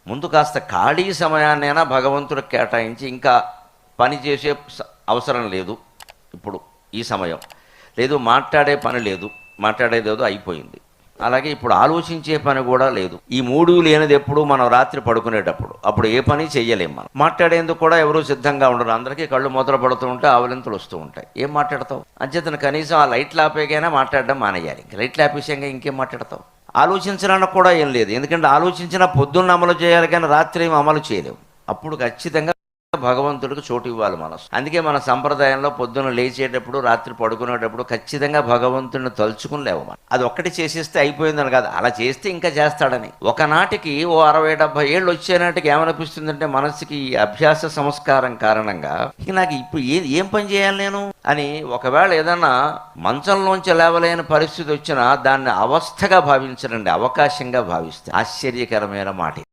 ముందు కాస్త ఖాళీ సమయాన్నైనా భగవంతుడికి కేటాయించి ఇంకా పని చేసే అవసరం లేదు, ఇప్పుడు ఈ సమయం లేదు, మాట్లాడే పని లేదు, మాట్లాడేదేదో అయిపోయింది. అలాగే ఇప్పుడు ఆలోచించే పని కూడా లేదు. ఈ మూడు లేనిది ఎప్పుడు మనం రాత్రి పడుకునేటప్పుడు, అప్పుడు ఏ పని చెయ్యలేం. మనం మాట్లాడేందుకు కూడా ఎవరూ సిద్ధంగా ఉండరు. అందరికీ కళ్ళు మూతలు పడుతూ ఉంటాయి, ఆవలింతలు వస్తూ ఉంటాయి. ఏం మాట్లాడతావు? అంచేతను కనీసం ఆ లైట్లు ఆపేకైనా మాట్లాడడం మానేయాలి. ఇంక లైట్లు ఆపేసాక ఇంకేం మాట్లాడతావు? ఆలోచించడానికి కూడా ఏం లేదు. ఎందుకంటే ఆలోచించిన పొద్దున్న అమలు చేయాలి, కానీ రాత్రి ఏం అమలు చేయలేవు. అప్పుడు ఖచ్చితంగా భగవంతుడికి చోటు ఇవ్వాలి మనసు. అందుకే మన సంప్రదాయంలో పొద్దున్న లేచేటప్పుడు, రాత్రి పడుకునేటప్పుడు ఖచ్చితంగా భగవంతుడిని తలుచుకుని లేవమని. అది ఒక్కటి చేసేస్తే అయిపోయిందని కాదు, అలా చేస్తే ఇంకా చేస్తాడని. ఒకనాటికి 60-70 ఏళ్ళు వచ్చేనాటికి ఏమనిపిస్తుందంటే మనసుకి ఈ అభ్యాస సంస్కారం కారణంగా ఇక నాకు ఇప్పుడు ఏం పని చేయాలి నేను అని, ఒకవేళ ఏదన్నా మంచంలోంచి లేవలేని పరిస్థితి వచ్చినా దాన్ని అవస్థగా భావించడండి, అవకాశంగా భావిస్తే ఆశ్చర్యకరమైన మాట.